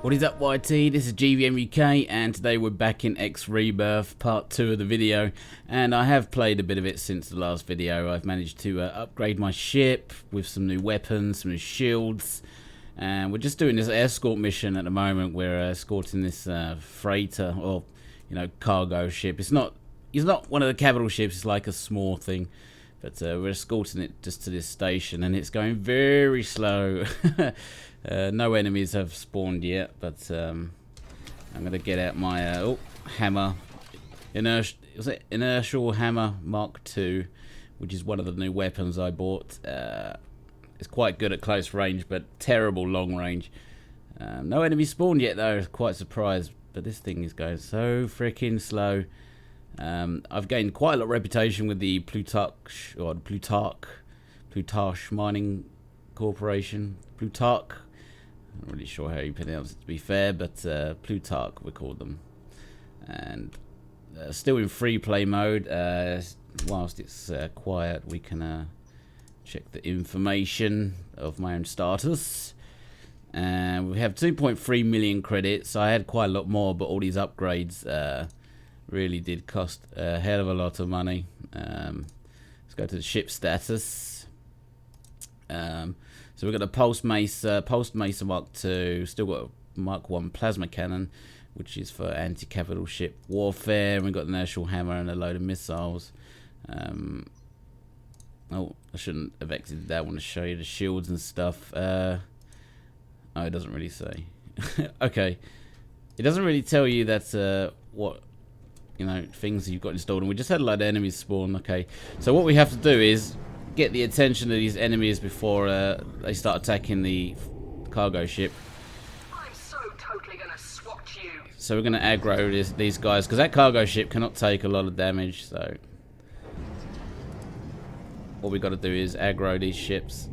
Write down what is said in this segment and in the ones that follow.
What is up, YT? This is GVM-uk, and today we're back in X-Rebirth, part 2 of the video, and I have played a bit of it since the last video. I've managed to upgrade my ship with some new weapons, some new shields, and we're just doing this escort mission at the moment. We're escorting this freighter, or, you know, cargo ship. It's not one of the capital ships, it's like a small thing. But we're escorting it just to this station, and it's going very slow. No enemies have spawned yet, but I'm going to get out my hammer. Inertial hammer Mark II, which is one of the new weapons I bought. It's quite good at close range, but terrible long range. No enemies spawned yet, though. Quite surprised, but this thing is going so freaking slow. I've gained quite a lot of reputation with the Plutarch Mining Corporation. Plutarch. I'm not really sure how you pronounce it, to be fair, but Plutarch we call them. And still in free play mode. Whilst it's quiet, we can check the information of my own status. And we have 2.3 million credits. I had quite a lot more, but all these upgrades really did cost a hell of a lot of money. Let's go to the ship status. So we've got a Pulse Macer Mark II, still got a Mark 1 plasma cannon, which is for anti-capital ship warfare. We've got an inertial hammer and a load of missiles. Oh, I shouldn't have exited that. I want to show you the shields and stuff. Oh, it doesn't really say. Okay, it doesn't really tell you that what, you know, things you've got installed, and we just had a lot of enemies spawn. Okay, so what we have to do is get the attention of these enemies before they start attacking the cargo ship. I'm so totally gonna swat you. So we're gonna aggro these guys, because that cargo ship cannot take a lot of damage. So what we got to do is aggro these ships.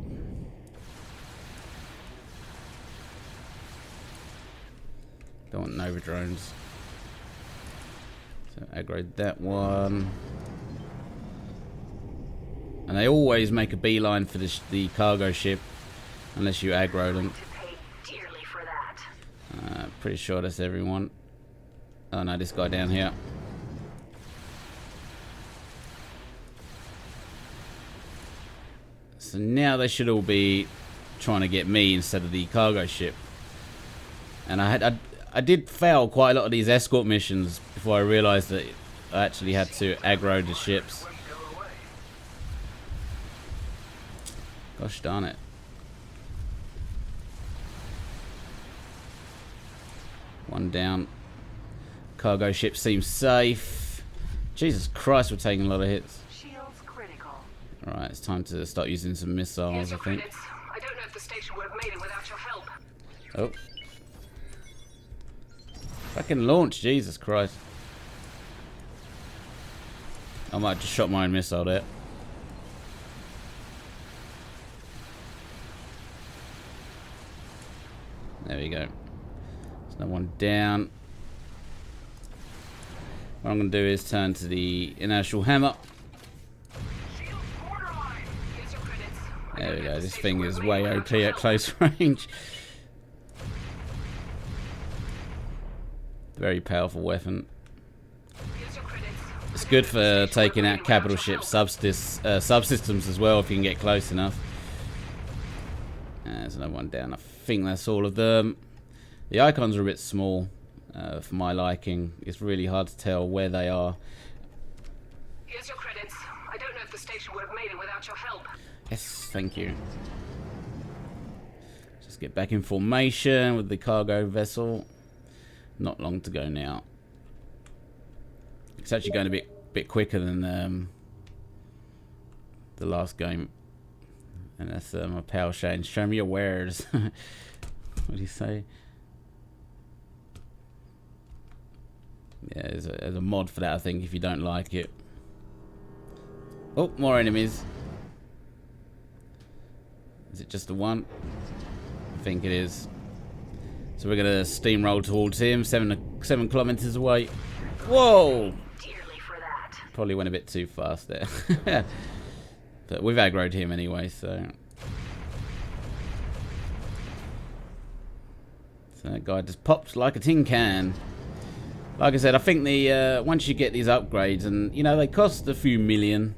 Don't want Nova drones. So aggro that one. And they always make a beeline for the cargo ship, unless you aggro them. Pretty sure that's everyone. Oh no, this guy down here. So now they should all be trying to get me instead of the cargo ship. And I did fail quite a lot of these escort missions before I realised that I actually had to aggro the ships. Gosh darn it. One down. Cargo ship seems safe. Jesus Christ, we're taking a lot of hits. Shields critical. Alright, it's time to start using some missiles, I think. I don't know if the station would have made it without your help. Oh. Fucking launch, Jesus Christ. I might have just shot my own missile there. There we go. There's no one down. What I'm going to do is turn to the inertial hammer. There we go. This thing is way OP at close range. Very powerful weapon. It's good for taking out capital ship subsystems as well if you can get close enough. There's another one down. I think that's all of them. The icons are a bit small for my liking. It's really hard to tell where they are. Here's your credits. I don't know if the station would have made it without your help. Yes, thank you. Just get back in formation with the cargo vessel. Not long to go now. It's actually going a bit quicker than the last game. And that's my pal Shane. Show me your wares. What do you say? Yeah, there's a mod for that, I think, if you don't like it. Oh, more enemies. Is it just the one? I think it is. So we're going to steamroll towards him, 7 kilometers away. Whoa! Dearly for that. Probably went a bit too fast there. But we've aggroed him anyway, so So that guy just pops like a tin can. Like I said, I think the once you get these upgrades, and you know they cost a few million.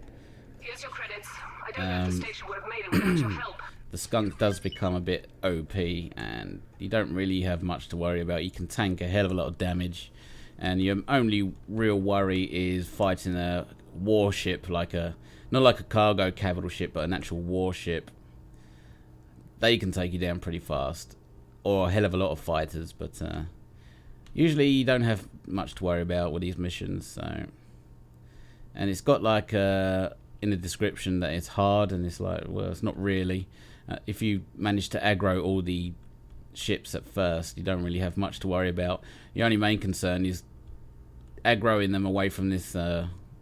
Here's your credits. I don't know if the station would have made it without your help. The skunk does become a bit OP, and you don't really have much to worry about. You can tank a hell of a lot of damage, and your only real worry is fighting a warship, like a not like a cargo capital ship, but an actual warship. They can take you down pretty fast, or a hell of a lot of fighters, but usually you don't have much to worry about with these missions. So, and it's got like in the description that it's hard, and it's like, well, it's not really. If you manage to aggro all the ships at first, you don't really have much to worry about. Your only main concern is aggroing them away from this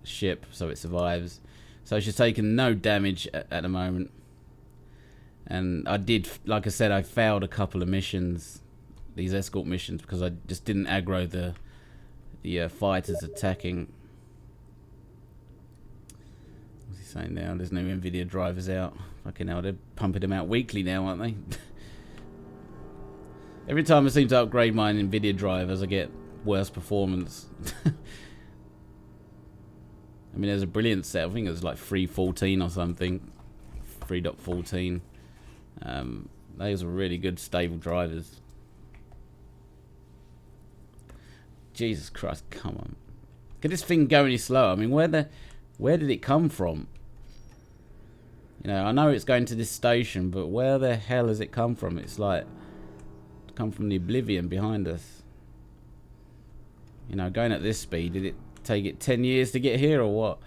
ship so it survives. So she's taken no damage at the moment. And I did, like I said, I failed a couple of missions, these escort missions, because I just didn't aggro the fighters attacking. What's he saying now? There's no NVIDIA drivers out. Fucking hell, they're pumping them out weekly now, aren't they? Every time I seem to upgrade my NVIDIA drivers, I get worse performance. I mean, there's a brilliant set. I think it was like 3.14 or something. 3.14. Those are really good, stable drivers. Jesus Christ, come on. Could this thing go any slower? I mean, where did it come from? You know, I know it's going to this station, but where the hell has it come from? It's like come from the oblivion behind us. You know, going at this speed, did it take it 10 years to get here or what?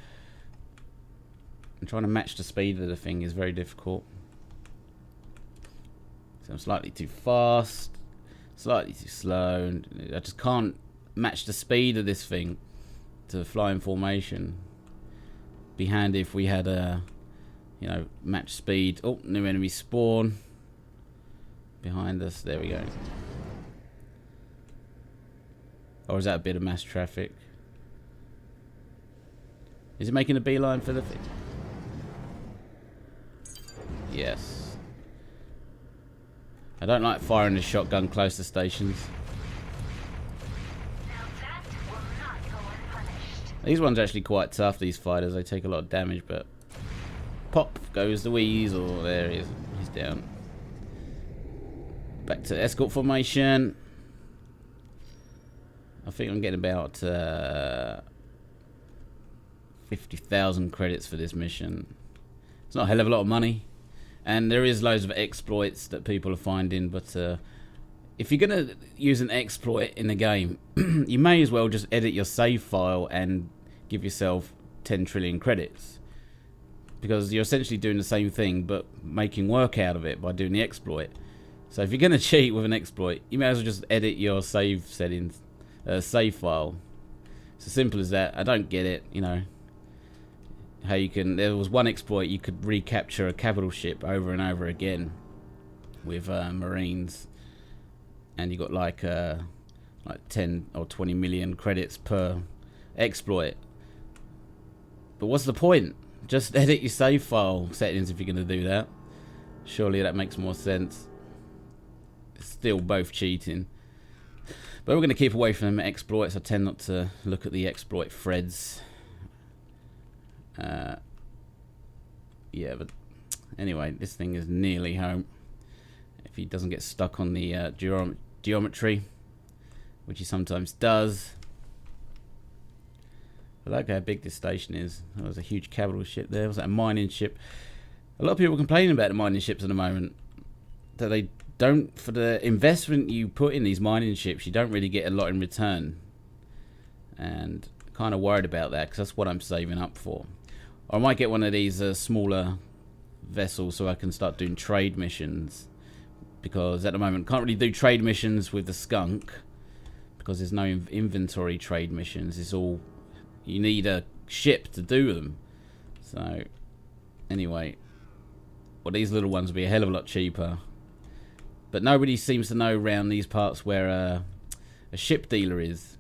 And trying to match the speed of the thing is very difficult. So I'm slightly too fast, slightly too slow, and I just can't match the speed of this thing to fly in formation. Be handy if we had a, you know, match speed. Oh, new enemy spawn behind us. There we go. Or is that a bit of mass traffic? Is it making a beeline for the thing? Yes. I don't like firing the shotgun close to stations. These ones are actually quite tough, these fighters. They take a lot of damage, but pop goes the weasel. There he is. He's down. Back to escort formation. I think I'm getting about 50,000 credits for this mission. It's not a hell of a lot of money. And there is loads of exploits that people are finding, but if you're going to use an exploit in the game, you may as well just edit your save file and give yourself 10 trillion credits. Because you're essentially doing the same thing, but making work out of it by doing the exploit. So if you're going to cheat with an exploit, you may as well just edit your save settings, save file. It's as simple as that. I don't get it, you know. How you can, there was one exploit, you could recapture a capital ship over and over again with Marines. And you got like 10 or 20 million credits per exploit. But what's the point? Just edit your save file settings if you're going to do that. Surely that makes more sense. It's still both cheating. But we're going to keep away from exploits. I tend not to look at the exploit threads. Yeah, but anyway, this thing is nearly home. If he doesn't get stuck on the geometry, which he sometimes does. I like how big this station is. There was a huge capital ship there. Was that a mining ship? A lot of people are complaining about the mining ships at the moment. That they don't, for the investment you put in these mining ships, you don't really get a lot in return. And kind of worried about that, because that's what I'm saving up for. Or I might get one of these smaller vessels so I can start doing trade missions. Because at the moment, can't really do trade missions with the skunk. Because there's no inventory trade missions. It's all, you need a ship to do them. So, anyway. Well, these little ones will be a hell of a lot cheaper. But nobody seems to know around these parts where a ship dealer is.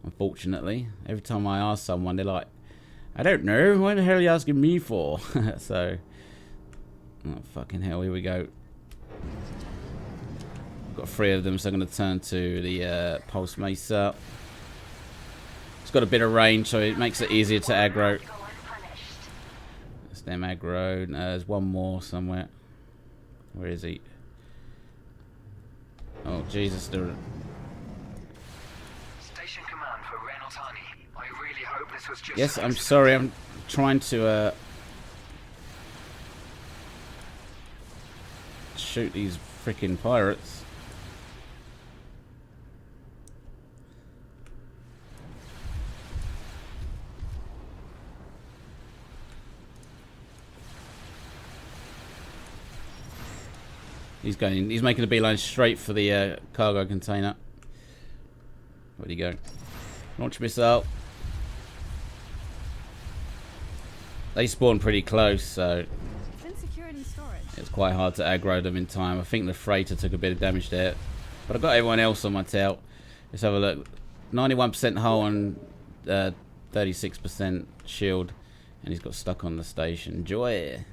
Unfortunately. Every time I ask someone, they're like, I don't know. What the hell are you asking me for? So, oh, fucking hell, here we go. got 3 of them, so I'm going to turn to the Pulse Mesa. It's got a bit of range, so it makes it easier to aggro. That's them aggro. There's one more somewhere. Where is he? Oh, Jesus. Station command for Renotani. I really hope this was just... Yes, I'm sorry. I'm trying to shoot these freaking pirates. He's making a beeline straight for the cargo container. Where'd he go? Launch missile. They spawn pretty close, so it's quite hard to aggro them in time. I think the freighter took a bit of damage there, but I've got everyone else on my tail. Let's have a look. 91% hull and 36% shield, and he's got stuck on the station. Enjoy.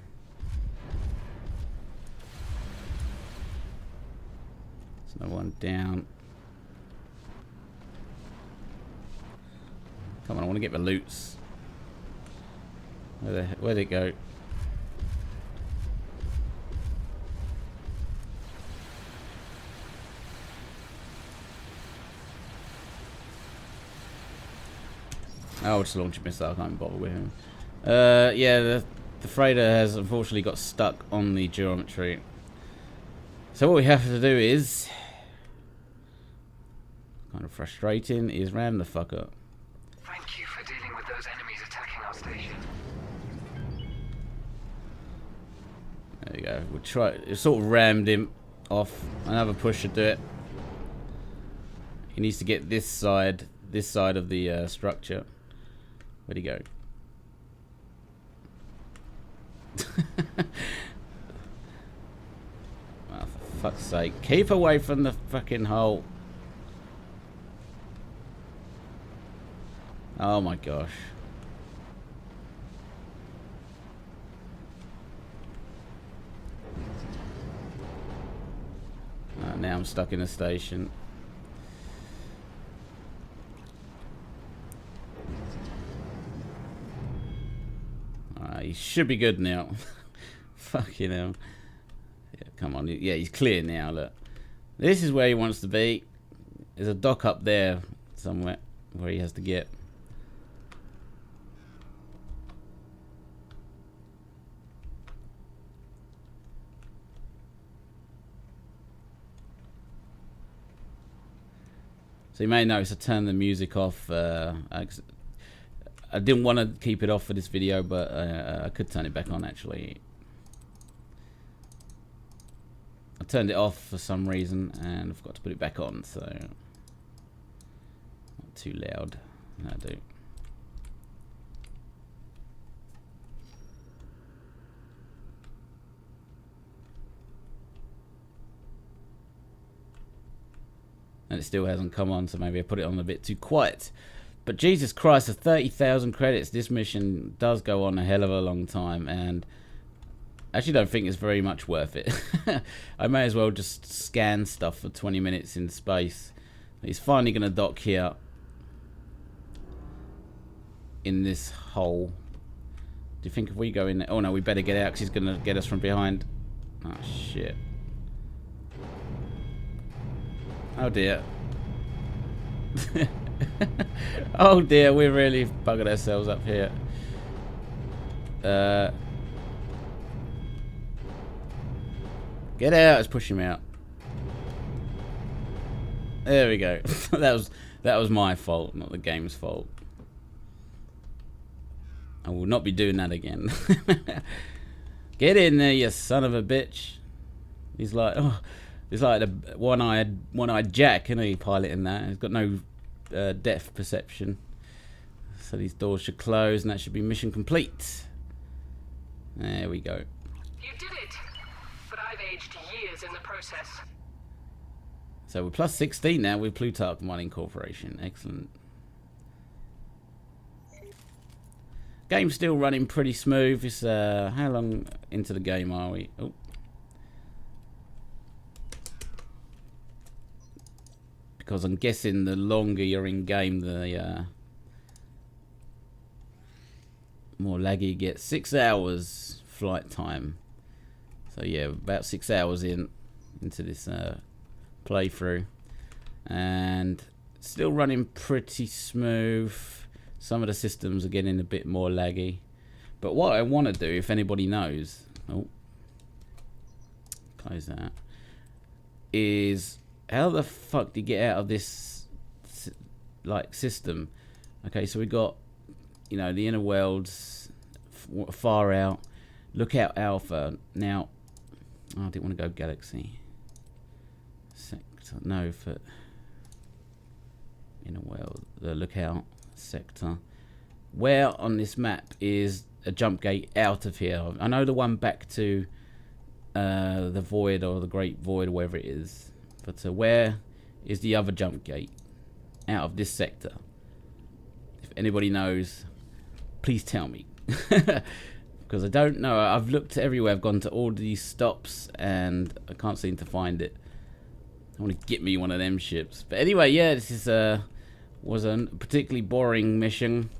Another one down. Come on, I want to get the loots. Where'd it go? Oh, just launch a missile. I can't bother with him. Yeah, the freighter has unfortunately got stuck on the geometry. So what we have to do is, kind of frustrating, is ram the fuck up. Thank you for dealing with those enemies attacking our station. There we go. We'll try. It sort of rammed him off. Another push should do it. He needs to get this side of the structure. Where'd he go? Oh, for fuck's sake. Keep away from the fucking hole. Oh my gosh. Now I'm stuck in a station. He should be good now. Fucking hell. Yeah, come on. Yeah, he's clear now, look. This is where he wants to be. There's a dock up there somewhere where he has to get. So you may notice I turned the music off. I didn't want to keep it off for this video, but I could turn it back on actually. I turned it off for some reason and I forgot to put it back on, so not too loud. That'll do. And it still hasn't come on, so maybe I put it on a bit too quiet. But Jesus Christ, for 30,000 credits, this mission does go on a hell of a long time, and I actually don't think it's very much worth it. I may as well just scan stuff for 20 minutes in space. He's finally going to dock here in this hole. Do you think if we go in there? Oh no, we better get out because he's going to get us from behind. Oh shit. Oh dear. Oh dear, we're really buggered ourselves up here. Get out, let's push him out. There we go. that was my fault, not the game's fault. I will not be doing that again. Get in there, you son of a bitch. He's like, oh, he's like the one-eyed Jack, isn't he, piloting that? He's got no depth perception. So these doors should close, and that should be mission complete. There we go. You did it, but I've aged years in the process. So we're plus 16 now with Plutarch Mining Corporation. Excellent. Game's still running pretty smooth. It's how long into the game are we? Oh. because I'm guessing the longer you're in game, the more laggy it gets. 6 hours flight time. So yeah, about 6 hours into this playthrough, and still running pretty smooth. Some of the systems are getting a bit more laggy, but what I want to do, if anybody knows, close that, is how the fuck do you get out of this like system? Okay, so we got, you know, the inner worlds, far out, lookout alpha. Now, I didn't want to go galaxy sector. No, for inner world, the lookout sector. Where on this map is a jump gate out of here? I know the one back to the void, or the great void, or wherever it is, but where is the other jump gate out of this sector? If anybody knows, please tell me. Because I don't know. I've looked everywhere. I've gone to all these stops and I can't seem to find it. I want to get me one of them ships. But anyway, yeah, this is was a particularly boring mission.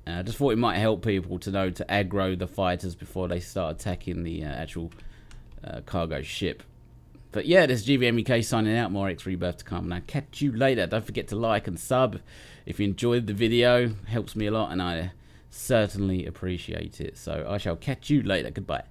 I just thought it might help people to know to aggro the fighters before they start attacking the actual cargo ship. But yeah, this is GVM-uk signing out. More X-Rebirth to come. And I'll catch you later. Don't forget to like and sub if you enjoyed the video. Helps me a lot and I certainly appreciate it. So I shall catch you later. Goodbye.